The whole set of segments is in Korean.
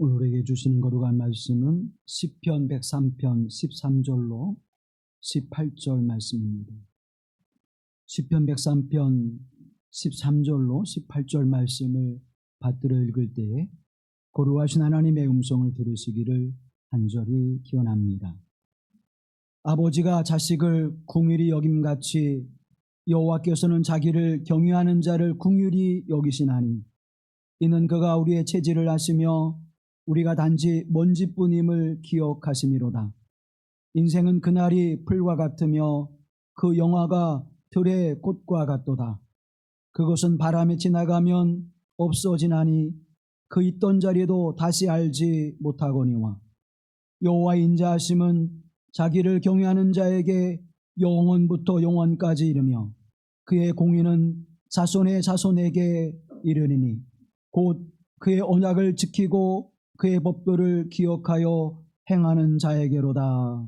오늘 우리에게 주시는 거룩한 말씀은 시편 103편 13절로 18절 말씀입니다. 시편 103편 13절로 18절 말씀을 받들어 읽을 때에 거룩하신 하나님의 음성을 들으시기를 간절히 기원합니다. 아버지가 자식을 긍휼히 여김같이 여호와께서는 자기를 경외하는 자를 긍휼히 여기시나니 이는 그가 우리의 체질을 아시며 우리가 단지 먼지뿐임을 기억하심이로다. 인생은 그날이 풀과 같으며 그 영화가 들의 꽃과 같도다. 그것은 바람에 지나가면 없어지나니 그 있던 자리도 다시 알지 못하거니와 여호와의 인자하심은 자기를 경외하는 자에게 영원부터 영원까지 이르며 그의 공의는 자손의 자손에게 이르리니 곧 그의 언약을 지키고 그의 법도를 기억하여 행하는 자에게로다.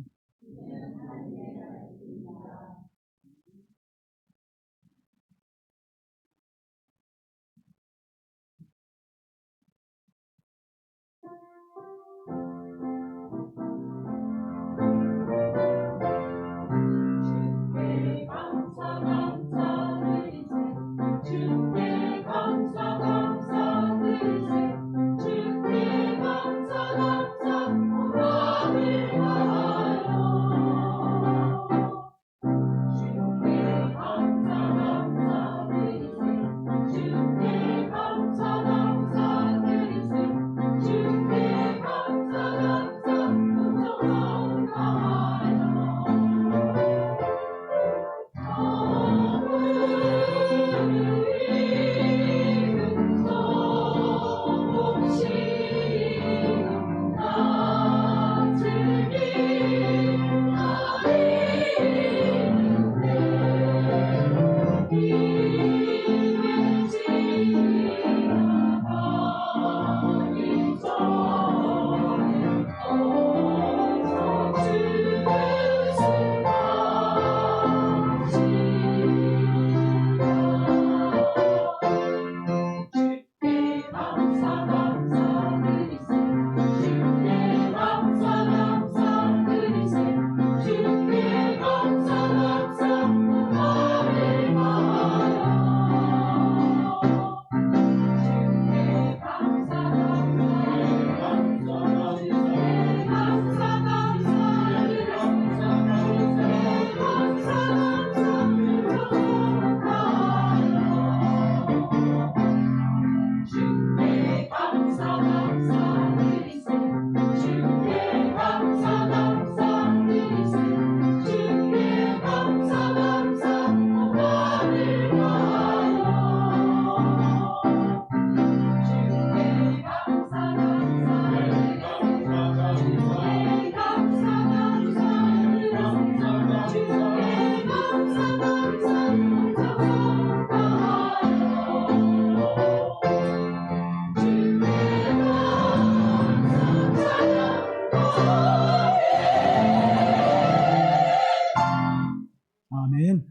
아멘.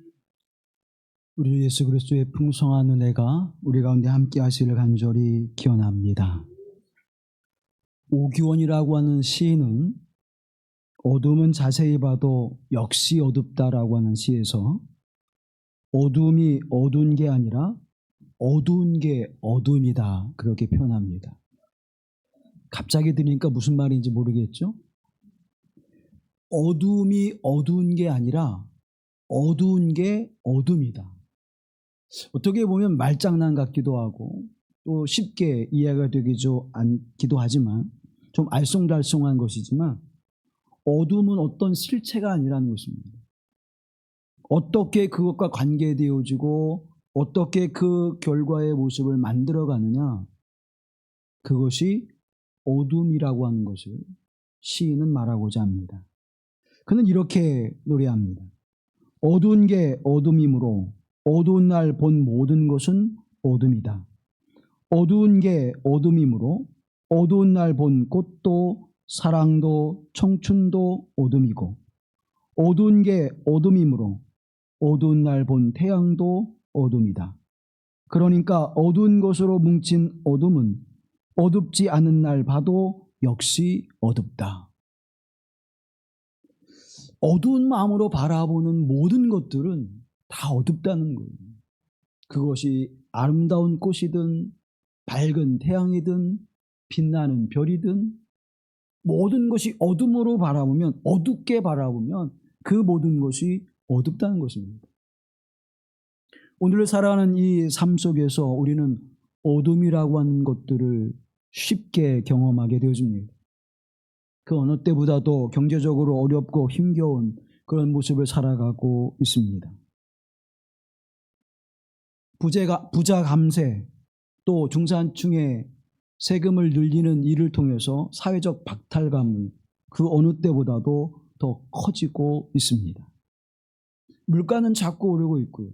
우리 예수 그리스도의 풍성한 은혜가 우리 가운데 함께 하시기를 간절히 기원합니다. 오규원이라고 하는 시인은 어둠은 자세히 봐도 역시 어둡다라고 하는 시에서 어둠이 어두운 게 아니라 어두운 게 어둠이다 그렇게 표현합니다. 갑자기 들으니까 무슨 말인지 모르겠죠? 어둠이 어두운 게 아니라 어두운 게 어둠이다. 어떻게 보면 말장난 같기도 하고 또 쉽게 이해가 되기도 않기도 하지만 좀 알쏭달쏭한 것이지만 어둠은 어떤 실체가 아니라는 것입니다. 어떻게 그것과 관계되어지고 어떻게 그 결과의 모습을 만들어가느냐, 그것이 어둠이라고 하는 것을 시인은 말하고자 합니다. 그는 이렇게 노래합니다. 어두운 게 어둠이므로 어두운 날 본 모든 것은 어둠이다. 어두운 게 어둠이므로 어두운 날 본 꽃도 사랑도 청춘도 어둠이고 어두운 게 어둠이므로 어두운 날 본 태양도 어둠이다. 그러니까 어두운 것으로 뭉친 어둠은 어둡지 않은 날 봐도 역시 어둡다. 어두운 마음으로 바라보는 모든 것들은 다 어둡다는 거예요. 그것이 아름다운 꽃이든 밝은 태양이든 빛나는 별이든 모든 것이 어둠으로 바라보면, 어둡게 바라보면 그 모든 것이 어둡다는 것입니다. 오늘 살아가는 이 삶 속에서 우리는 어둠이라고 하는 것들을 쉽게 경험하게 되어집니다. 그 어느 때보다도 경제적으로 어렵고 힘겨운 그런 모습을 살아가고 있습니다. 부자 감세, 또 중산층의 세금을 늘리는 일을 통해서 사회적 박탈감을 그 어느 때보다도 더 커지고 있습니다. 물가는 자꾸 오르고 있고요.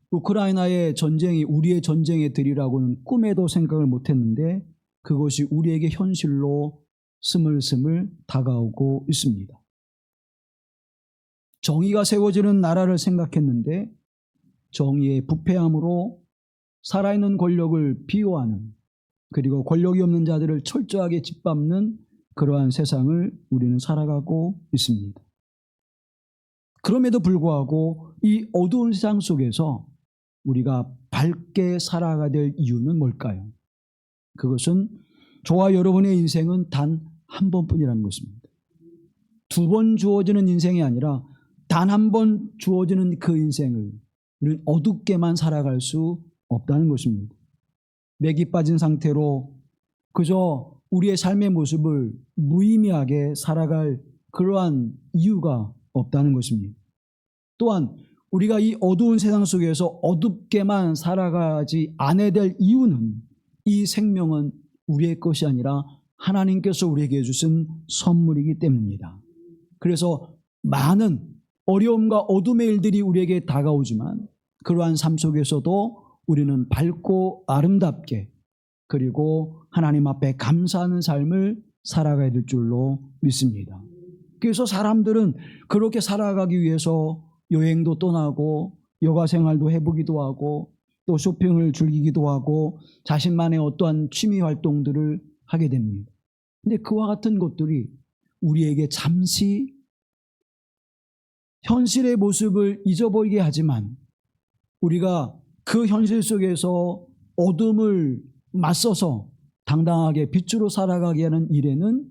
우크라이나의 전쟁이 우리의 전쟁의 들이라고는 꿈에도 생각을 못했는데 그것이 우리에게 현실로 스물스물 다가오고 있습니다. 정의가 세워지는 나라를 생각했는데 정의의 부패함으로 살아있는 권력을 비호하는, 그리고 권력이 없는 자들을 철저하게 짓밟는 그러한 세상을 우리는 살아가고 있습니다. 그럼에도 불구하고 이 어두운 세상 속에서 우리가 밝게 살아가야 될 이유는 뭘까요? 그것은 저와 여러분의 인생은 단 한 번뿐이라는 것입니다. 두 번 주어지는 인생이 아니라 단 한 번 주어지는 그 인생을 우리는 어둡게만 살아갈 수 없다는 것입니다. 맥이 빠진 상태로 그저 우리의 삶의 모습을 무의미하게 살아갈 그러한 이유가 없다는 것입니다. 또한 우리가 이 어두운 세상 속에서 어둡게만 살아가지 않아야 될 이유는 이 생명은 우리의 것이 아니라 하나님께서 우리에게 주신 선물이기 때문입니다. 그래서 많은 어려움과 어둠의 일들이 우리에게 다가오지만 그러한 삶 속에서도 우리는 밝고 아름답게, 그리고 하나님 앞에 감사하는 삶을 살아가야 될 줄로 믿습니다. 그래서 사람들은 그렇게 살아가기 위해서 여행도 떠나고 여가 생활도 해보기도 하고 또 쇼핑을 즐기기도 하고 자신만의 어떠한 취미 활동들을 하게 됩니다. 근데 그와 같은 것들이 우리에게 잠시 현실의 모습을 잊어버리게 하지만 우리가 그 현실 속에서 어둠을 맞서서 당당하게 빛으로 살아가게 하는 일에는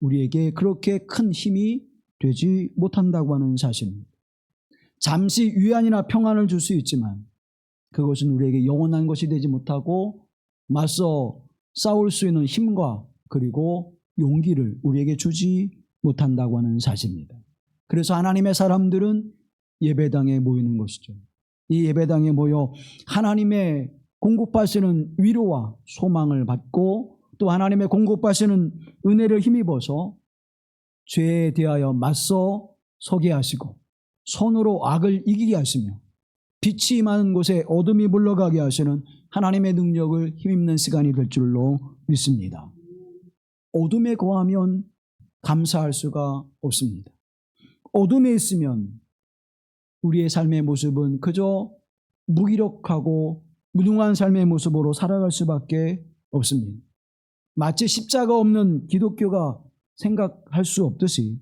우리에게 그렇게 큰 힘이 되지 못한다고 하는 사실입니다. 잠시 위안이나 평안을 줄 수 있지만 그것은 우리에게 영원한 것이 되지 못하고 맞서 싸울 수 있는 힘과 그리고 용기를 우리에게 주지 못한다고 하는 사실입니다. 그래서 하나님의 사람들은 예배당에 모이는 것이죠. 이 예배당에 모여 하나님의 공급하시는 위로와 소망을 받고 또 하나님의 공급하시는 은혜를 힘입어서 죄에 대하여 맞서 서게 하시고 손으로 악을 이기게 하시며 빛이 임하는 곳에 어둠이 물러가게 하시는 하나님의 능력을 힘입는 시간이 될 줄로 믿습니다. 어둠에 거하면 감사할 수가 없습니다. 어둠에 있으면 우리의 삶의 모습은 그저 무기력하고 무능한 삶의 모습으로 살아갈 수밖에 없습니다. 마치 십자가 없는 기독교가 생각할 수 없듯이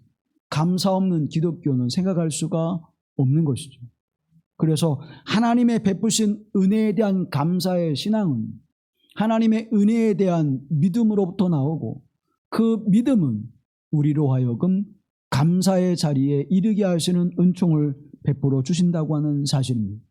감사 없는 기독교는 생각할 수가 없는 것이죠. 그래서 하나님의 베푸신 은혜에 대한 감사의 신앙은 하나님의 은혜에 대한 믿음으로부터 나오고 그 믿음은 우리로 하여금 감사의 자리에 이르게 하시는 은총을 베풀어 주신다고 하는 사실입니다.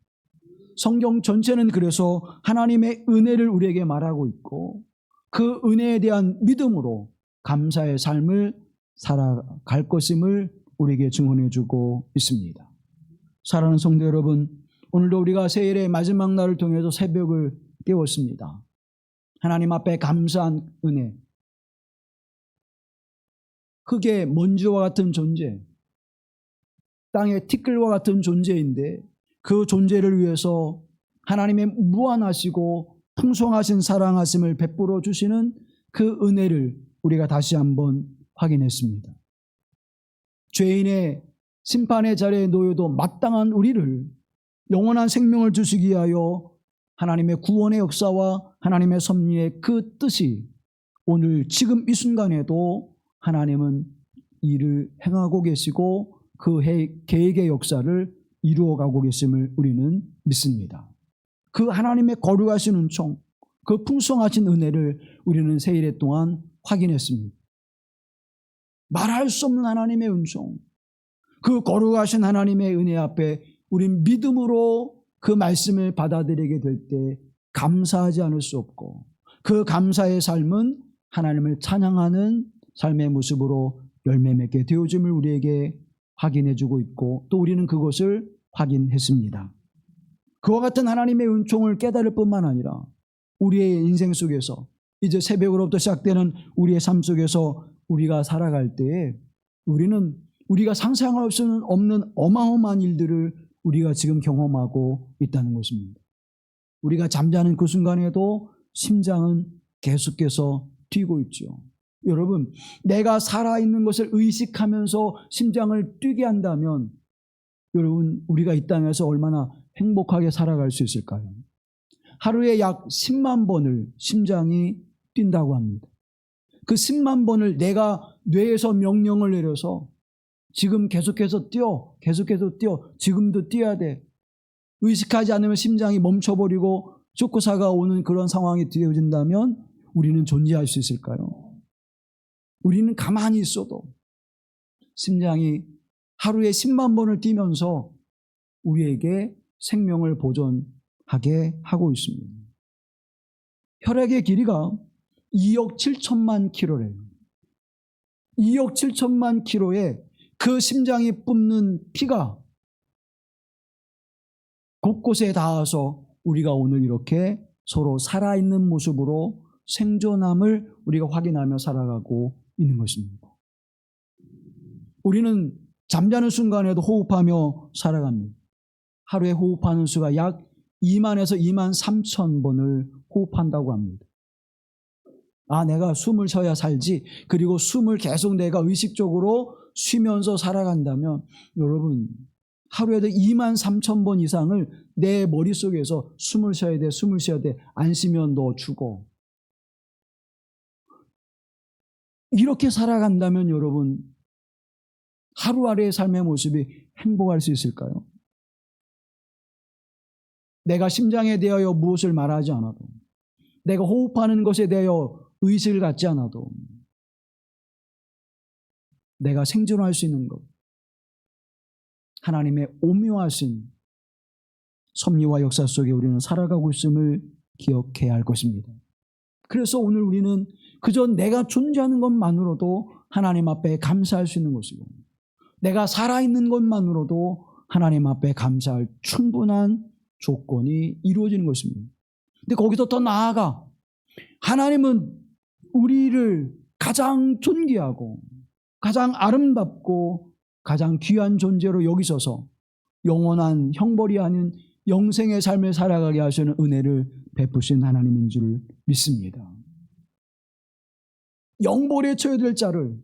성경 전체는 그래서 하나님의 은혜를 우리에게 말하고 있고 그 은혜에 대한 믿음으로 감사의 삶을 살아갈 것임을 우리에게 증언해 주고 있습니다. 사랑하는 성도 여러분, 오늘도 우리가 새해의 마지막 날을 통해서 새벽을 깨웠습니다. 하나님 앞에 감사한 은혜, 흙의 먼지와 같은 존재, 땅의 티끌과 같은 존재인데 그 존재를 위해서 하나님의 무한하시고 풍성하신 사랑하심을 베풀어 주시는 그 은혜를 우리가 다시 한번 확인했습니다. 죄인의 심판의 자리에 놓여도 마땅한 우리를 영원한 생명을 주시기 위하여 하나님의 구원의 역사와 하나님의 섭리의 그 뜻이 오늘 지금 이 순간에도 하나님은 일을 행하고 계시고 그 계획의 역사를 이루어가고 계심을 우리는 믿습니다. 그 하나님의 거룩하신 은총, 그 풍성하신 은혜를 우리는 새 일해 동안 확인했습니다. 말할 수 없는 하나님의 은총, 그 거룩하신 하나님의 은혜 앞에 우린 믿음으로 그 말씀을 받아들이게 될 때 감사하지 않을 수 없고, 그 감사의 삶은 하나님을 찬양하는 삶의 모습으로 열매 맺게 되어짐을 우리에게 확인해 주고 있고, 또 우리는 그것을 확인했습니다. 그와 같은 하나님의 은총을 깨달을 뿐만 아니라 우리의 인생 속에서 이제 새벽으로부터 시작되는 우리의 삶 속에서 우리가 살아갈 때에 우리는 우리가 상상할 수는 없는 어마어마한 일들을 우리가 지금 경험하고 있다는 것입니다. 우리가 잠자는 그 순간에도 심장은 계속해서 뛰고 있죠. 여러분, 내가 살아있는 것을 의식하면서 심장을 뛰게 한다면 여러분, 우리가 이 땅에서 얼마나 행복하게 살아갈 수 있을까요? 하루에 약 10만 번을 심장이 뛴다고 합니다. 그 10만 번을 내가 뇌에서 명령을 내려서 지금 계속해서 뛰어, 지금도 뛰어야 돼. 의식하지 않으면 심장이 멈춰버리고 쇼크사가 오는 그런 상황이 되어진다면 우리는 존재할 수 있을까요? 우리는 가만히 있어도 심장이 하루에 10만 번을 뛰면서 우리에게 생명을 보존하게 하고 있습니다. 혈액의 길이가 2억 7천만 킬로래요. 2억 7천만 킬로에 그 심장이 뿜는 피가 곳곳에 닿아서 우리가 오늘 이렇게 서로 살아있는 모습으로 생존함을 우리가 확인하며 살아가고 있는 것입니다. 우리는 잠자는 순간에도 호흡하며 살아갑니다. 하루에 호흡하는 수가 약 2만에서 2만 3천 번을 호흡한다고 합니다. 내가 숨을 쉬어야 살지, 그리고 숨을 계속 내가 의식적으로 쉬면서 살아간다면 여러분, 하루에도 2만 3천 번 이상을 내 머릿속에서 숨을 쉬어야 돼. 안 쉬면 너 죽어. 이렇게 살아간다면 여러분, 하루하루의 삶의 모습이 행복할 수 있을까요? 내가 심장에 대하여 무엇을 말하지 않아도, 내가 호흡하는 것에 대하여 의식을 갖지 않아도 내가 생존할 수 있는 것, 하나님의 오묘하신 섭리와 역사 속에 우리는 살아가고 있음을 기억해야 할 것입니다. 그래서 오늘 우리는 그저 내가 존재하는 것만으로도 하나님 앞에 감사할 수 있는 것이고, 내가 살아있는 것만으로도 하나님 앞에 감사할 충분한 조건이 이루어지는 것입니다. 근데 거기서 더 나아가 하나님은 우리를 가장 존귀하고 가장 아름답고 가장 귀한 존재로 여기셔서 영원한 형벌이 아닌 영생의 삶을 살아가게 하시는 은혜를 베푸신 하나님인 줄 믿습니다. 영벌에 처해질 자를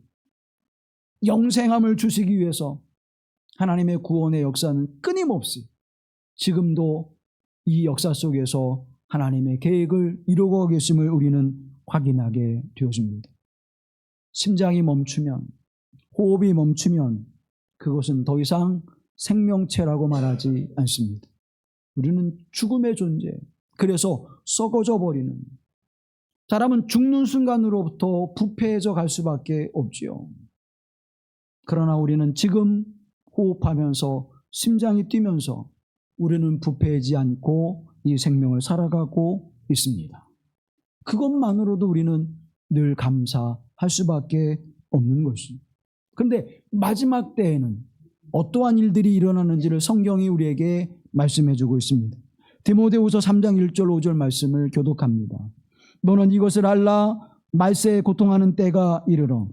영생함을 주시기 위해서 하나님의 구원의 역사는 끊임없이 지금도 이 역사 속에서 하나님의 계획을 이루고 계심을 우리는 확인하게 되어집니다. 심장이 멈추면, 호흡이 멈추면 그것은 더 이상 생명체라고 말하지 않습니다. 우리는 죽음의 존재, 그래서 썩어져 버리는, 사람은 죽는 순간으로부터 부패해져 갈 수밖에 없지요. 그러나 우리는 지금 호흡하면서 심장이 뛰면서 우리는 부패하지 않고 이 생명을 살아가고 있습니다. 그것만으로도 우리는 늘 감사할 수밖에 없는 것입니다. 그런데 마지막 때에는 어떠한 일들이 일어나는지를 성경이 우리에게 말씀해주고 있습니다. 디모데후서 3장 1절 5절 말씀을 교독합니다. 너는 이것을 알라, 말세에 고통하는 때가 이르러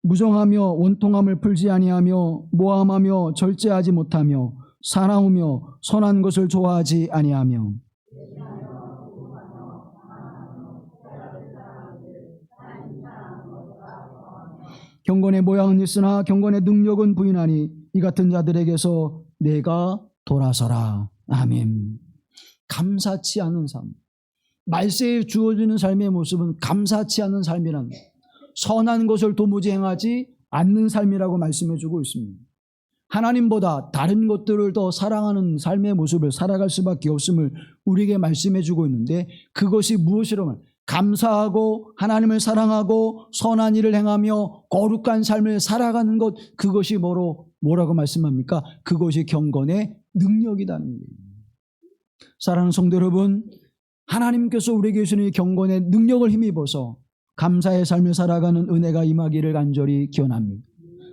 무정하며 원통함을 풀지 아니하며 모함하며 절제하지 못하며 사나우며 선한 것을 좋아하지 아니하며 경건의 모양은 있으나 경건의 능력은 부인하니 이 같은 자들에게서 내가 돌아서라. 아멘. 감사치 않은 삶, 말세에 주어지는 삶의 모습은 감사치 않은 삶이란, 선한 것을 도무지 행하지 않는 삶이라고 말씀해 주고 있습니다. 하나님보다 다른 것들을 더 사랑하는 삶의 모습을 살아갈 수밖에 없음을 우리에게 말씀해 주고 있는데, 그것이 무엇이라면 감사하고 하나님을 사랑하고 선한 일을 행하며 거룩한 삶을 살아가는 것, 그것이 뭐라고 말씀합니까? 그것이 경건의 능력이라는 거예요. 사랑하는 성도 여러분, 하나님께서 우리에게 주시는 경건의 능력을 힘입어서 감사의 삶을 살아가는 은혜가 임하기를 간절히 기원합니다.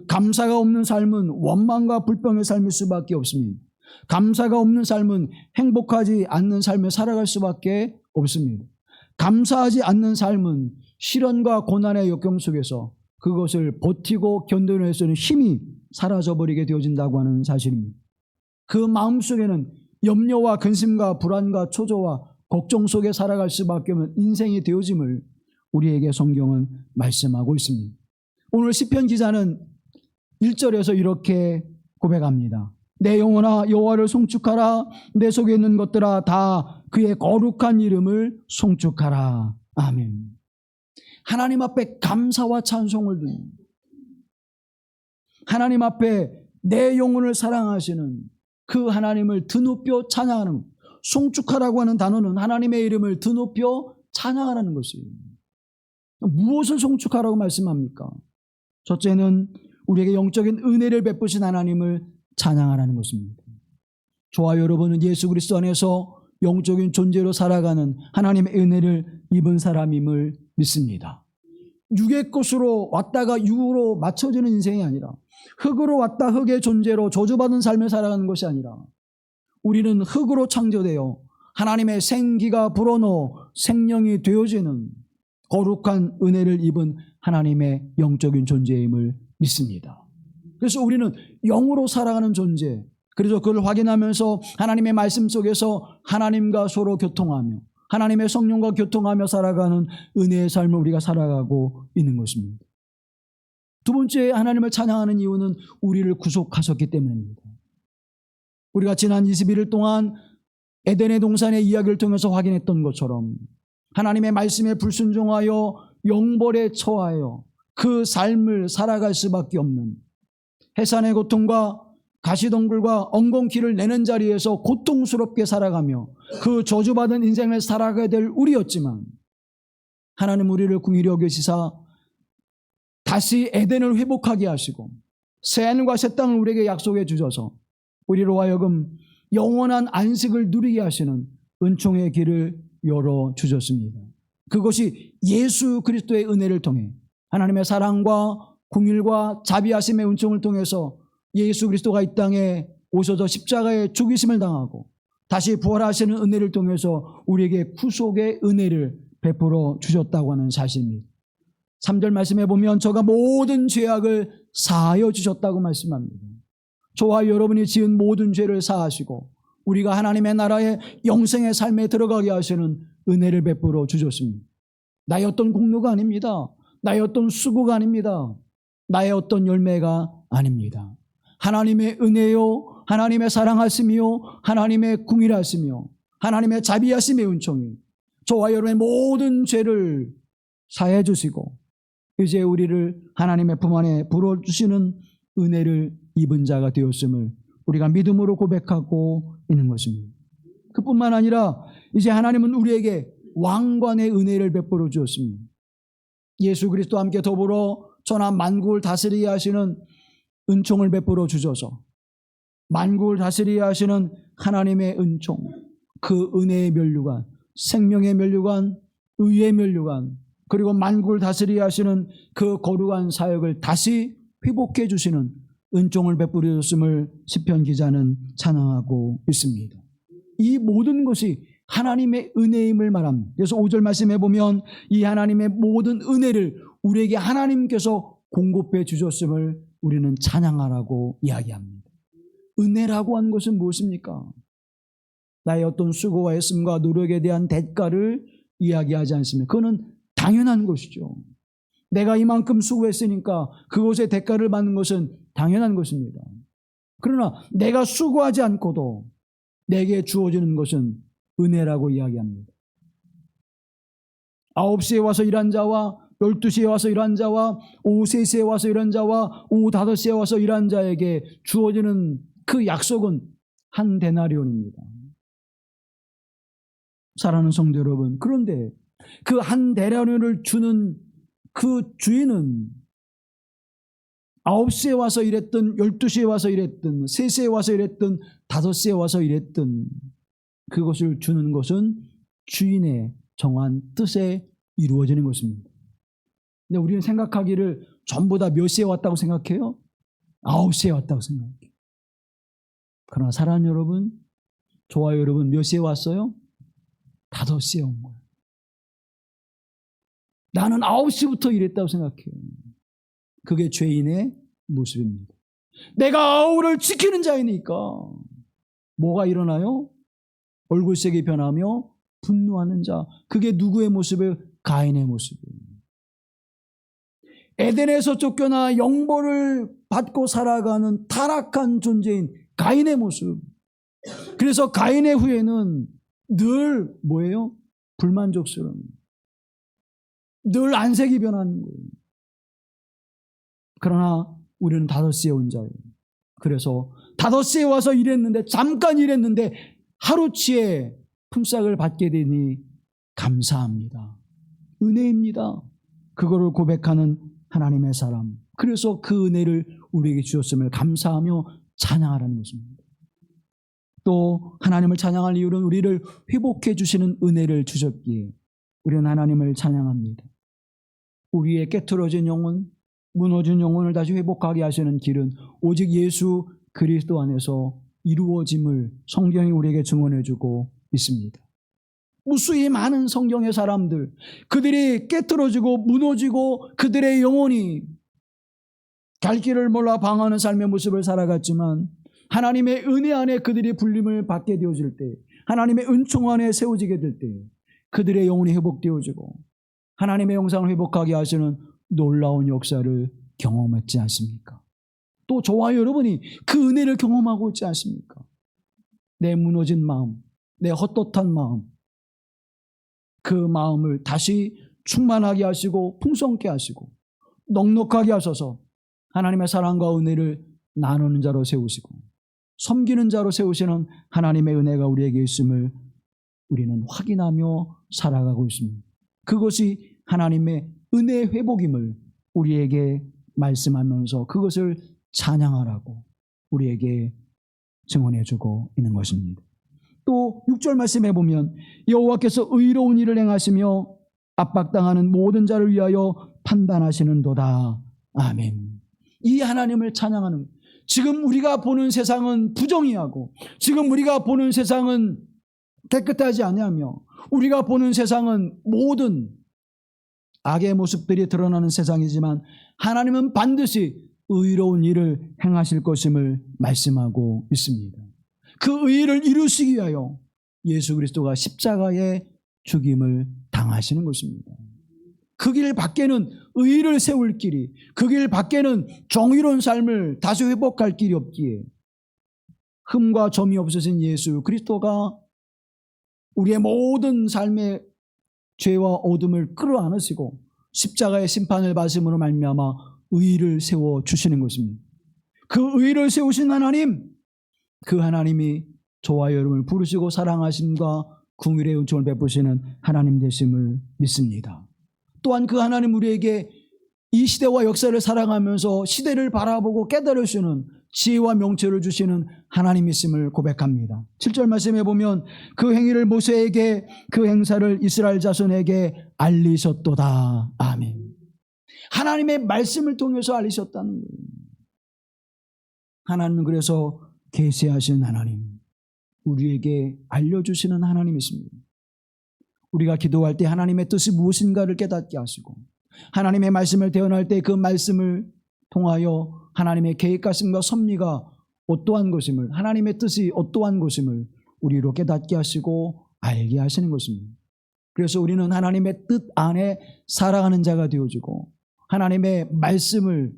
감사가 없는 삶은 원망과 불평의 삶일 수밖에 없습니다. 감사가 없는 삶은 행복하지 않는 삶을 살아갈 수밖에 없습니다. 감사하지 않는 삶은 시련과 고난의 역경 속에서 그것을 버티고 견뎌낼 수 있는 힘이 사라져버리게 되어진다고 하는 사실입니다. 그 마음속에는 염려와 근심과 불안과 초조와 걱정 속에 살아갈 수밖에 없는 인생이 되어짐을 우리에게 성경은 말씀하고 있습니다. 오늘 시편 기자는 1절에서 이렇게 고백합니다. 내 영혼아 여호와를 송축하라. 내 속에 있는 것들아 다 그의 거룩한 이름을 송축하라. 아멘. 하나님 앞에 감사와 찬송을 드립니다. 하나님 앞에 내 영혼을 사랑하시는 그 하나님을 드높여 찬양하는, 송축하라고 하는 단어는 하나님의 이름을 드높여 찬양하라는 것이에요. 무엇을 송축하라고 말씀합니까? 첫째는 우리에게 영적인 은혜를 베푸신 하나님을 찬양하라는 것입니다. 저와 여러분은 예수 그리스도 안에서 영적인 존재로 살아가는 하나님의 은혜를 입은 사람임을 믿습니다. 육의 것으로 왔다가 육으로 맞춰지는 인생이 아니라, 흙으로 왔다 흙의 존재로 저주받은 삶을 살아가는 것이 아니라, 우리는 흙으로 창조되어 하나님의 생기가 불어넣어 생명이 되어지는 거룩한 은혜를 입은 하나님의 영적인 존재임을 믿습니다. 그래서 우리는 영으로 살아가는 존재, 그래서 그걸 확인하면서 하나님의 말씀 속에서 하나님과 서로 교통하며 하나님의 성령과 교통하며 살아가는 은혜의 삶을 우리가 살아가고 있는 것입니다. 두 번째, 하나님을 찬양하는 이유는 우리를 구속하셨기 때문입니다. 우리가 지난 21일 동안 에덴의 동산의 이야기를 통해서 확인했던 것처럼 하나님의 말씀에 불순종하여 영벌에 처하여 그 삶을 살아갈 수밖에 없는, 해산의 고통과 가시덩굴과 엉겅퀴를 내는 자리에서 고통스럽게 살아가며 그 저주받은 인생을 살아가야 될 우리였지만, 하나님 우리를 긍휼히 여기시사 다시 에덴을 회복하게 하시고 새하늘과 새 땅을 우리에게 약속해 주셔서 우리로 하여금 영원한 안식을 누리게 하시는 은총의 길을 열어주셨습니다. 그것이 예수 그리스도의 은혜를 통해 하나님의 사랑과 긍휼과 자비하심의 은총을 통해서 예수 그리스도가 이 땅에 오셔서 십자가에 죽이심을 당하고 다시 부활하시는 은혜를 통해서 우리에게 구속의 은혜를 베풀어 주셨다고 하는 사실입니다. 3절 말씀해 보면 저가 모든 죄악을 사하여 주셨다고 말씀합니다. 저와 여러분이 지은 모든 죄를 사하시고 우리가 하나님의 나라의 영생의 삶에 들어가게 하시는 은혜를 베풀어 주셨습니다. 나의 어떤 공로가 아닙니다. 나의 어떤 수고가 아닙니다. 나의 어떤 열매가 아닙니다. 하나님의 은혜요, 하나님의 사랑하심이요, 하나님의 긍휼하심이요, 하나님의 자비하심의 은총이 저와 여러분의 모든 죄를 사해 주시고 이제 우리를 하나님의 품 안에 불어주시는 은혜를 입은 자가 되었음을 우리가 믿음으로 고백하고 있는 것입니다. 그뿐만 아니라 이제 하나님은 우리에게 왕관의 은혜를 베풀어 주었습니다. 예수 그리스도와 함께 더불어 천하 만국을 다스리게 하시는 은총을 베풀어 주셔서 만국을 다스리게 하시는 하나님의 은총, 그 은혜의 면류관, 생명의 면류관, 의의 면류관, 그리고 만국을 다스리게 하시는 그 거룩한 사역을 다시 회복해 주시는 은총을 베풀어 주셨음을 시편 기자는 찬양하고 있습니다. 이 모든 것이 하나님의 은혜임을 말합니다. 그래서 5절 말씀해 보면 이 하나님의 모든 은혜를 우리에게 하나님께서 공급해 주셨음을 우리는 찬양하라고 이야기합니다. 은혜라고 하는 것은 무엇입니까? 나의 어떤 수고와 애씀과 노력에 대한 대가를 이야기하지 않습니다. 그거는 당연한 것이죠. 내가 이만큼 수고했으니까 그것의 대가를 받는 것은 당연한 것입니다. 그러나 내가 수고하지 않고도 내게 주어지는 것은 은혜라고 이야기합니다. 9시에 와서 일한 자와 12시에 와서 일한 자와 오후 3시에 와서 일한 자와 오후 5시에 와서 일한 자에게 주어지는 그 약속은 한 데나리온입니다. 사랑하는 성도 여러분, 그런데 그 한 데나리온을 주는 그 주인은 9시에 와서 일했든 12시에 와서 일했든 3시에 와서 일했든 5시에 와서 일했든 그것을 주는 것은 주인의 정한 뜻에 이루어지는 것입니다. 근데 우리는 생각하기를 전부 다 몇 시에 왔다고 생각해요? 9시에 왔다고 생각해요. 그러나 사랑하는 여러분, 저와 여러분 몇 시에 왔어요? 5시에 온 거예요. 나는 9시부터 일했다고 생각해요. 그게 죄인의 모습입니다. 내가 아우를 지키는 자이니까 뭐가 일어나요? 얼굴색이 변하며 분노하는 자. 그게 누구의 모습이에요? 가인의 모습이에요. 에덴에서 쫓겨나 영벌을 받고 살아가는 타락한 존재인 가인의 모습. 그래서 가인의 후에는 늘 뭐예요? 불만족스러운, 늘 안색이 변하는 거예요. 그러나 우리는 5시에 온 자예요. 그래서 5시에 와서 일했는데, 잠깐 일했는데 하루치에 품삯을 받게 되니 감사합니다. 은혜입니다. 그거를 고백하는 하나님의 사람. 그래서 그 은혜를 우리에게 주셨음을 감사하며 찬양하라는 것입니다. 또 하나님을 찬양할 이유는 우리를 회복해 주시는 은혜를 주셨기에 우리는 하나님을 찬양합니다. 우리의 깨트러진 영혼, 무너진 영혼을 다시 회복하게 하시는 길은 오직 예수 그리스도 안에서 이루어짐을 성경이 우리에게 증언해 주고 있습니다. 무수히 많은 성경의 사람들, 그들이 깨트러지고 무너지고 그들의 영혼이 갈 길을 몰라 방황하는 삶의 모습을 살아갔지만 하나님의 은혜 안에 그들이 불림을 받게 되어질 때, 하나님의 은총 안에 세워지게 될 때 그들의 영혼이 회복되어지고 하나님의 영상을 회복하게 하시는 놀라운 역사를 경험했지 않습니까? 또 저와 여러분이 그 은혜를 경험하고 있지 않습니까? 내 무너진 마음, 내 헛헛한 마음, 그 마음을 다시 충만하게 하시고 풍성케 하시고 넉넉하게 하셔서 하나님의 사랑과 은혜를 나누는 자로 세우시고 섬기는 자로 세우시는 하나님의 은혜가 우리에게 있음을 우리는 확인하며 살아가고 있습니다. 그것이 하나님의 은혜 회복임을 우리에게 말씀하면서 그것을 찬양하라고 우리에게 증언해주고 있는 것입니다. 또 6절 말씀해 보면 여호와께서 의로운 일을 행하시며 압박당하는 모든 자를 위하여 판단하시는도다. 아멘. 이 하나님을 찬양하는, 지금 우리가 보는 세상은 부정의하고 지금 우리가 보는 세상은 깨끗하지 아니하며 우리가 보는 세상은 모든 악의 모습들이 드러나는 세상이지만 하나님은 반드시 의로운 일을 행하실 것임을 말씀하고 있습니다. 그 의를 이루시기 위하여 예수 그리스도가 십자가의 죽임을 당하시는 것입니다. 그 길 밖에는 의를 세울 길이, 그 길 밖에는 정의로운 삶을 다시 회복할 길이 없기에 흠과 점이 없으신 예수 그리스도가 우리의 모든 삶의 죄와 어둠을 끌어안으시고 십자가의 심판을 받으심으로 말미암아 의를 세워주시는 것입니다. 그 의를 세우신 하나님, 그 하나님이 저와 여러분을 부르시고 사랑하심과 긍휼의 은총을 베푸시는 하나님 되심을 믿습니다. 또한 그 하나님 우리에게 이 시대와 역사를 사랑하면서 시대를 바라보고 깨달으시는 지혜와 명철을 주시는 하나님이심을 고백합니다. 7절 말씀해 보면 그 행위를 모세에게, 그 행사를 이스라엘 자손에게 알리셨도다. 아멘. 하나님의 말씀을 통해서 알리셨다는 거예요. 하나님은 그래서 계시하신 하나님, 우리에게 알려주시는 하나님이십니다. 우리가 기도할 때 하나님의 뜻이 무엇인가를 깨닫게 하시고 하나님의 말씀을 대언할 때 그 말씀을 통하여 하나님의 계획하심과 섭리가 어떠한 것임을, 하나님의 뜻이 어떠한 것임을 우리로 깨닫게 하시고 알게 하시는 것입니다. 그래서 우리는 하나님의 뜻 안에 살아가는 자가 되어지고 하나님의 말씀을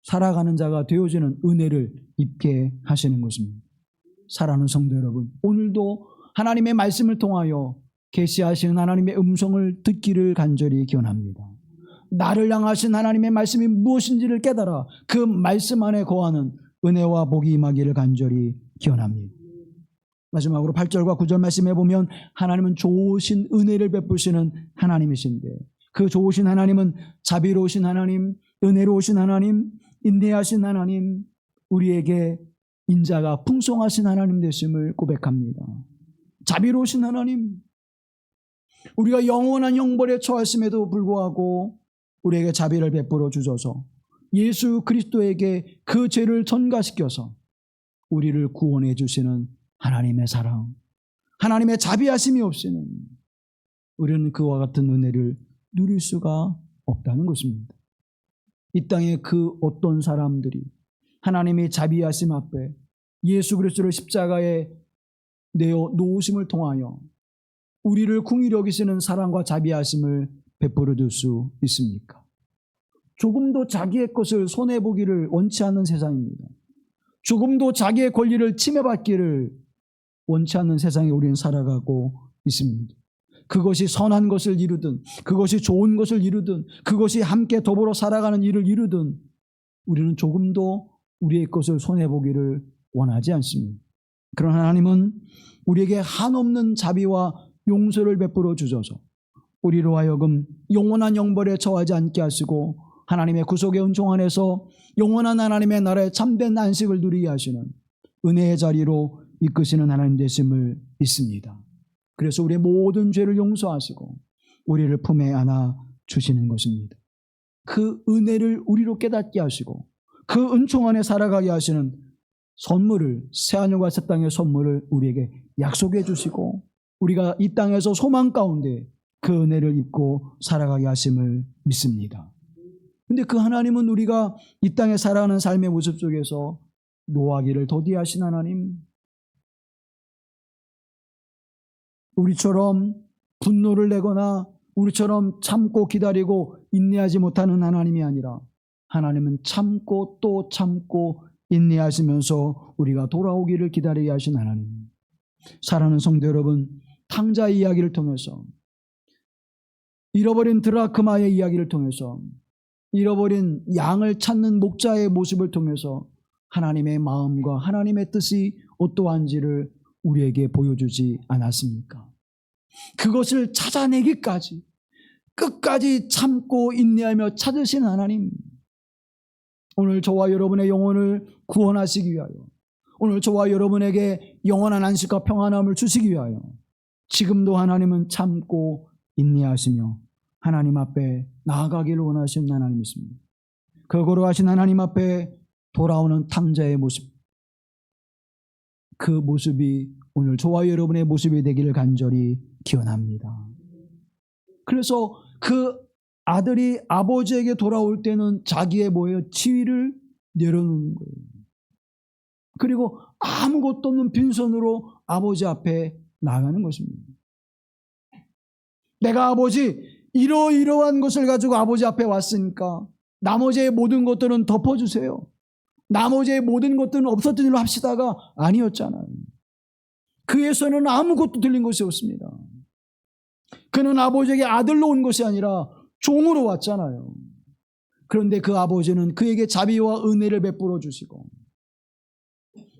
살아가는 자가 되어지는 은혜를 입게 하시는 것입니다. 사랑하는 성도 여러분, 오늘도 하나님의 말씀을 통하여 계시하시는 하나님의 음성을 듣기를 간절히 기원합니다. 나를 향하신 하나님의 말씀이 무엇인지를 깨달아 그 말씀 안에 거하는 은혜와 복이 임하기를 간절히 기원합니다. 마지막으로 8절과 9절 말씀해 보면 하나님은 좋으신 은혜를 베푸시는 하나님이신데, 그 좋으신 하나님은 자비로우신 하나님, 은혜로우신 하나님, 인내하신 하나님, 우리에게 인자가 풍성하신 하나님 되심을 고백합니다. 자비로우신 하나님, 우리가 영원한 형벌에 처했음에도 불구하고 우리에게 자비를 베풀어 주셔서 예수 그리스도에게 그 죄를 전가시켜서 우리를 구원해 주시는 하나님의 사랑, 하나님의 자비하심이 없이는 우리는 그와 같은 은혜를 누릴 수가 없다는 것입니다. 이 땅에 그 어떤 사람들이 하나님의 자비하심 앞에 예수 그리스도를 십자가에 내어 놓으심을 통하여 우리를 긍휼히 여기시는 사랑과 자비하심을 베풀어 줄 수 있습니까? 조금도 자기의 것을 손해보기를 원치 않는 세상입니다. 조금도 자기의 권리를 침해받기를 원치 않는 세상에 우리는 살아가고 있습니다. 그것이 선한 것을 이루든, 그것이 좋은 것을 이루든, 그것이 함께 더불어 살아가는 일을 이루든 우리는 조금도 우리의 것을 손해보기를 원하지 않습니다. 그러나 하나님은 우리에게 한없는 자비와 용서를 베풀어 주셔서 우리로 하여금 영원한 형벌에 처하지 않게 하시고 하나님의 구속의 은총 안에서 영원한 하나님의 나라의 참된 안식을 누리게 하시는 은혜의 자리로 이끄시는 하나님 되심을 믿습니다. 그래서 우리의 모든 죄를 용서하시고 우리를 품에 안아 주시는 것입니다. 그 은혜를 우리로 깨닫게 하시고 그 은총 안에 살아가게 하시는 선물을, 새하늘과 새 땅의 선물을 우리에게 약속해 주시고 우리가 이 땅에서 소망 가운데 그 은혜를 입고 살아가게 하심을 믿습니다. 그런데 그 하나님은 우리가 이 땅에 살아가는 삶의 모습 속에서 노하기를 더디하신 하나님, 우리처럼 분노를 내거나 우리처럼 참고 기다리고 인내하지 못하는 하나님이 아니라 하나님은 참고 또 참고 인내하시면서 우리가 돌아오기를 기다리게 하신 하나님. 사랑하는 성도 여러분, 탕자의 이야기를 통해서, 잃어버린 드라크마의 이야기를 통해서, 잃어버린 양을 찾는 목자의 모습을 통해서 하나님의 마음과 하나님의 뜻이 어떠한지를 우리에게 보여주지 않았습니까? 그것을 찾아내기까지 끝까지 참고 인내하며 찾으신 하나님, 오늘 저와 여러분의 영혼을 구원하시기 위하여, 오늘 저와 여러분에게 영원한 안식과 평안함을 주시기 위하여 지금도 하나님은 참고 인내하시며 하나님 앞에 나아가기를 원하시는 하나님이십니다. 그 거룩하신 하나님 앞에 돌아오는 탕자의 모습, 그 모습이 오늘 저와 여러분의 모습이 되기를 간절히 기원합니다. 그래서 그 아들이 아버지에게 돌아올 때는 자기의 뭐예요? 지위를 내려놓는 거예요. 그리고 아무것도 없는 빈손으로 아버지 앞에 나가는 것입니다. 내가 아버지 이러이러한 것을 가지고 아버지 앞에 왔으니까 나머지의 모든 것들은 덮어주세요. 나머지의 모든 것들은 없었던 일로 합시다가 아니었잖아요. 그의 손에는 아무것도 들린 것이 없습니다. 그는 아버지에게 아들로 온 것이 아니라 종으로 왔잖아요. 그런데 그 아버지는 그에게 자비와 은혜를 베풀어 주시고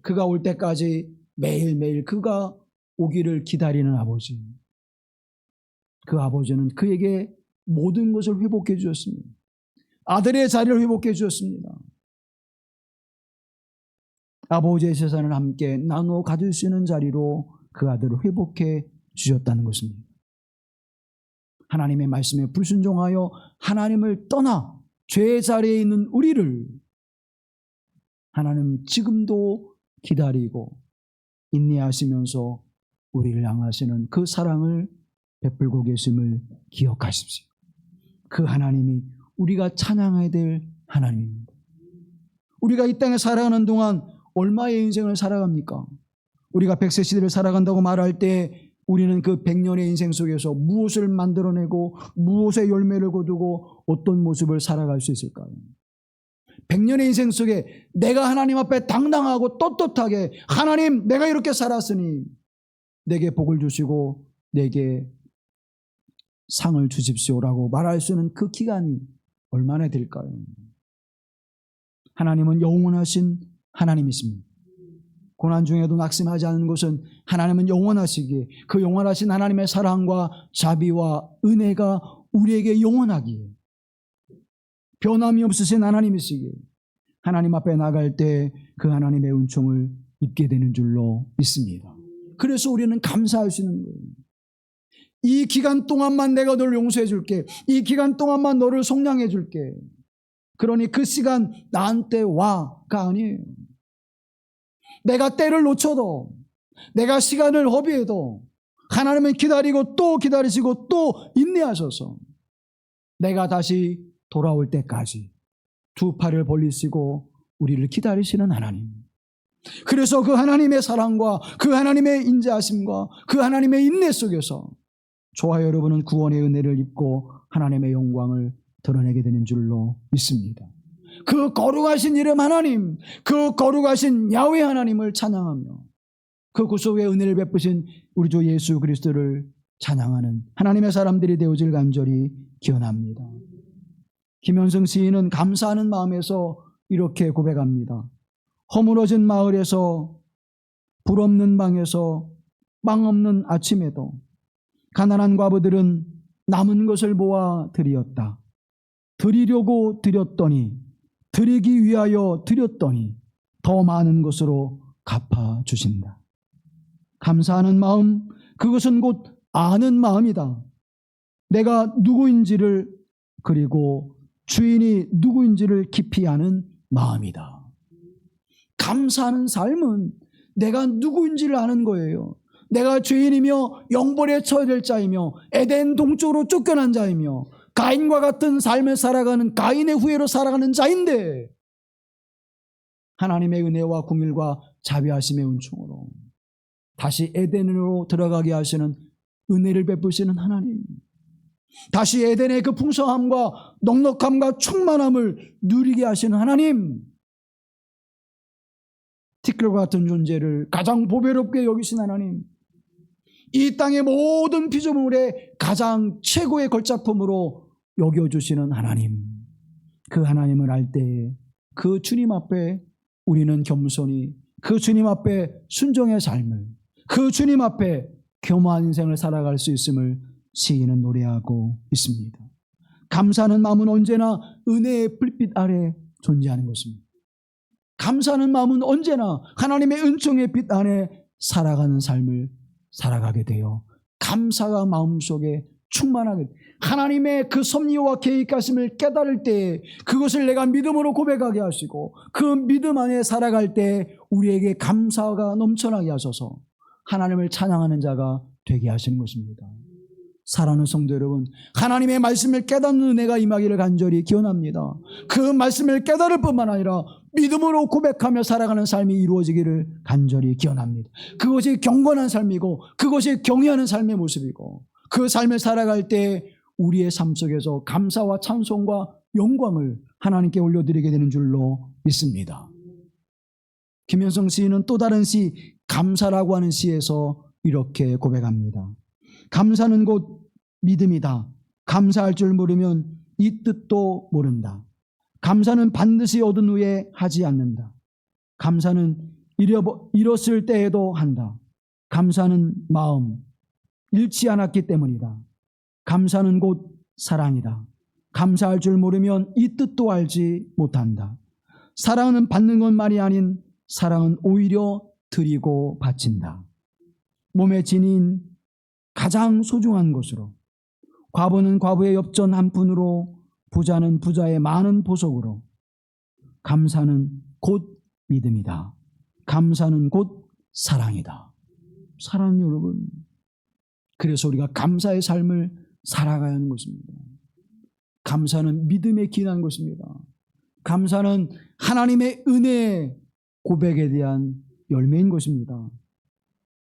그가 올 때까지 매일매일 그가 오기를 기다리는 아버지. 그 아버지는 그에게 모든 것을 회복해 주셨습니다. 아들의 자리를 회복해 주셨습니다. 아버지의 재산을 함께 나누어 가질 수 있는 자리로 그 아들을 회복해 주셨다는 것입니다. 하나님의 말씀에 불순종하여 하나님을 떠나 죄의 자리에 있는 우리를 하나님 지금도 기다리고 인내하시면서 우리를 향하시는 그 사랑을 베풀고 계심을 기억하십시오. 그 하나님이 우리가 찬양해야 될 하나님입니다. 우리가 이 땅에 살아가는 동안 얼마의 인생을 살아갑니까? 우리가 100세 시대를 살아간다고 말할 때 우리는 그 100년의 인생 속에서 무엇을 만들어내고 무엇의 열매를 거두고 어떤 모습을 살아갈 수 있을까요? 100년의 인생 속에 내가 하나님 앞에 당당하고 떳떳하게 하나님 내가 이렇게 살았으니 내게 복을 주시고 내게 상을 주십시오라고 말할 수 있는 그 기간이 얼마나 될까요? 하나님은 영원하신 하나님이십니다. 고난 중에도 낙심하지 않는 것은 하나님은 영원하시기에 그 영원하신 하나님의 사랑과 자비와 은혜가 우리에게 영원하기에 변함이 없으신 하나님이시기에 하나님 앞에 나갈 때 그 하나님의 은총을 입게 되는 줄로 믿습니다. 그래서 우리는 감사할 수 있는 거예요. 이 기간 동안만 내가 너를 용서해 줄게. 이 기간 동안만 너를 속량해 줄게. 그러니 그 시간 나한테 와가 아니에요. 내가 때를 놓쳐도 내가 시간을 허비해도 하나님은 기다리고 또 기다리시고 또 인내하셔서 내가 다시 돌아올 때까지 두 팔을 벌리시고 우리를 기다리시는 하나님. 그래서 그 하나님의 사랑과 그 하나님의 인자하심과 그 하나님의 인내 속에서 저와 여러분은 구원의 은혜를 입고 하나님의 영광을 드러내게 되는 줄로 믿습니다. 그 거룩하신 이름 하나님, 그 거룩하신 야훼 하나님을 찬양하며 그 구속의 은혜를 베푸신 우리 주 예수 그리스도를 찬양하는 하나님의 사람들이 되어질 간절히 기원합니다. 김현성 시인은 감사하는 마음에서 이렇게 고백합니다. 허물어진 마을에서 불 없는 방에서 빵 없는 아침에도 가난한 과부들은 남은 것을 모아 드리었다. 드리려고 드렸더니 드리기 위하여 드렸더니 더 많은 것으로 갚아주신다. 감사하는 마음, 그것은 곧 아는 마음이다. 내가 누구인지를 그리고 주인이 누구인지를 깊이 아는 마음이다. 감사하는 삶은 내가 누구인지를 아는 거예요. 내가 죄인이며 영벌에 처해야 될 자이며 에덴 동쪽으로 쫓겨난 자이며 가인과 같은 삶을 살아가는 가인의 후예로 살아가는 자인데 하나님의 은혜와 긍휼과 자비하심의 은총으로 다시 에덴으로 들어가게 하시는 은혜를 베푸시는 하나님, 다시 에덴의 그 풍성함과 넉넉함과 충만함을 누리게 하시는 하나님, 티끌과 같은 존재를 가장 보배롭게 여기신 하나님, 이 땅의 모든 피조물의 가장 최고의 걸작품으로 여겨주시는 하나님, 그 하나님을 알 때에 그 주님 앞에 우리는 겸손히 그 주님 앞에 순종의 삶을, 그 주님 앞에 겸허한 인생을 살아갈 수 있음을 시인은 노래하고 있습니다. 감사하는 마음은 언제나 은혜의 불빛 아래 존재하는 것입니다. 감사하는 마음은 언제나 하나님의 은총의 빛 안에 살아가는 삶을 살아가게 되어 감사가 마음속에 충만하게 하나님의 그 섭리와 계획하심을 깨달을 때 그것을 내가 믿음으로 고백하게 하시고 그 믿음 안에 살아갈 때 우리에게 감사가 넘쳐나게 하셔서 하나님을 찬양하는 자가 되게 하시는 것입니다. 사랑하는 성도 여러분, 하나님의 말씀을 깨닫는 은혜가 임하기를 간절히 기원합니다. 그 말씀을 깨달을 뿐만 아니라 믿음으로 고백하며 살아가는 삶이 이루어지기를 간절히 기원합니다. 그것이 경건한 삶이고 그것이 경외하는 삶의 모습이고 그 삶을 살아갈 때 우리의 삶 속에서 감사와 찬송과 영광을 하나님께 올려드리게 되는 줄로 믿습니다. 김현성 시인은 또 다른 시 감사라고 하는 시에서 이렇게 고백합니다. 감사는 곧 믿음이다. 감사할 줄 모르면 이 뜻도 모른다. 감사는 반드시 얻은 후에 하지 않는다. 감사는 잃었을 때에도 한다. 감사는 마음, 잃지 않았기 때문이다. 감사는 곧 사랑이다. 감사할 줄 모르면 이 뜻도 알지 못한다. 사랑은 받는 것만이 아닌 사랑은 오히려 드리고 바친다. 몸의 진인 가장 소중한 것으로, 과부는 과부의 엽전 한 푼으로, 부자는 부자의 많은 보석으로, 감사는 곧 믿음이다. 감사는 곧 사랑이다. 사랑하는 여러분, 그래서 우리가 감사의 삶을 살아가야 하는 것입니다. 감사는 믿음에 기인한 것입니다. 감사는 하나님의 은혜의 고백에 대한 열매인 것입니다.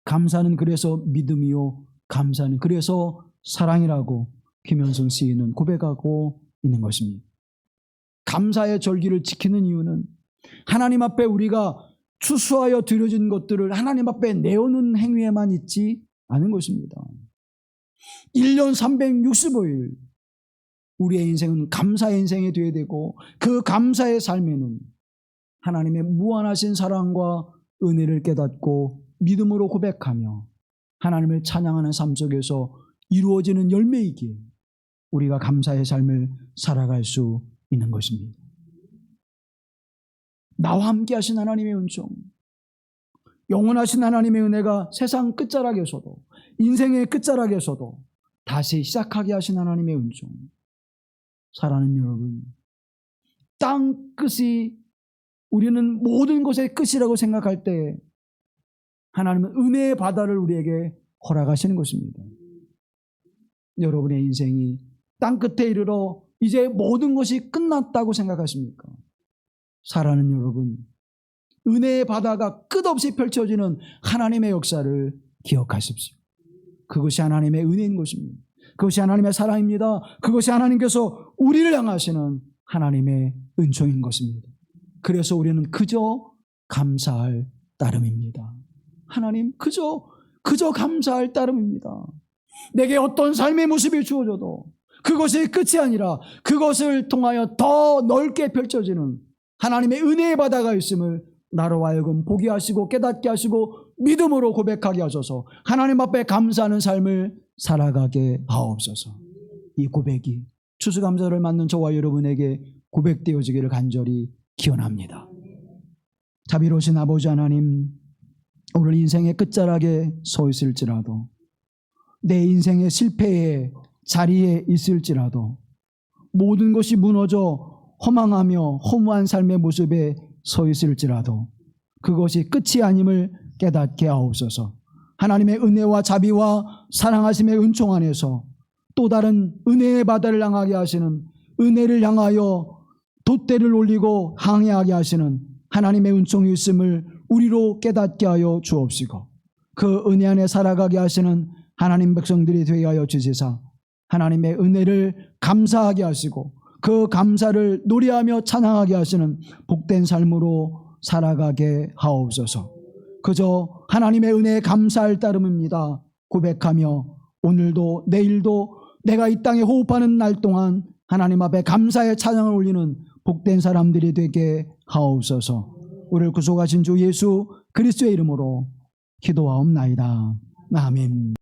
감사는 그래서 믿음이요 감사는 그래서 사랑이라고 김현성 시인은 고백하고 있는 것입니다. 감사의 절기를 지키는 이유는 하나님 앞에 우리가 추수하여 드려진 것들을 하나님 앞에 내어놓는 행위에만 있지 않은 것입니다. 1년 365일 우리의 인생은 감사의 인생이 되어야 되고, 그 감사의 삶에는 하나님의 무한하신 사랑과 은혜를 깨닫고 믿음으로 고백하며 하나님을 찬양하는 삶 속에서 이루어지는 열매이기에 우리가 감사의 삶을 살아갈 수 있는 것입니다. 나와 함께 하신 하나님의 은총, 영원하신 하나님의 은혜가 세상 끝자락에서도, 인생의 끝자락에서도 다시 시작하게 하신 하나님의 은총, 사랑하는 여러분, 땅 끝이 우리는 모든 것의 끝이라고 생각할 때 하나님은 은혜의 바다를 우리에게 허락하시는 것입니다. 여러분의 인생이 땅 끝에 이르러 이제 모든 것이 끝났다고 생각하십니까? 사랑하는 여러분, 은혜의 바다가 끝없이 펼쳐지는 하나님의 역사를 기억하십시오. 그것이 하나님의 은혜인 것입니다. 그것이 하나님의 사랑입니다. 그것이 하나님께서 우리를 향하시는 하나님의 은총인 것입니다. 그래서 우리는 그저 감사할 따름입니다. 하나님, 그저 감사할 따름입니다. 내게 어떤 삶의 모습이 주어져도 그것이 끝이 아니라 그것을 통하여 더 넓게 펼쳐지는 하나님의 은혜의 바다가 있음을 나로 하여금 보게 하시고 깨닫게 하시고 믿음으로 고백하게 하셔서 하나님 앞에 감사하는 삶을 살아가게 하옵소서. 이 고백이 추수감사를 맡는 저와 여러분에게 고백되어지기를 간절히 기원합니다. 자비로우신 아버지 하나님, 오늘 인생의 끝자락에 서 있을지라도, 내 인생의 실패의 자리에 있을지라도, 모든 것이 무너져 허망하며 허무한 삶의 모습에 서 있을지라도 그것이 끝이 아님을 깨닫게 하옵소서. 하나님의 은혜와 자비와 사랑하심의 은총 안에서 또 다른 은혜의 바다를 향하게 하시는, 은혜를 향하여 돛대를 올리고 항해하게 하시는 하나님의 은총이 있음을 우리로 깨닫게 하여 주옵시고, 그 은혜 안에 살아가게 하시는 하나님 백성들이 되게 하여 주시사 하나님의 은혜를 감사하게 하시고 그 감사를 노래하며 찬양하게 하시는 복된 삶으로 살아가게 하옵소서. 그저 하나님의 은혜에 감사할 따름입니다 고백하며 오늘도 내일도 내가 이 땅에 호흡하는 날 동안 하나님 앞에 감사의 찬양을 올리는 복된 사람들이 되게 하옵소서. 우리를 구속하신 주 예수 그리스도의 이름으로 기도하옵나이다. 아멘.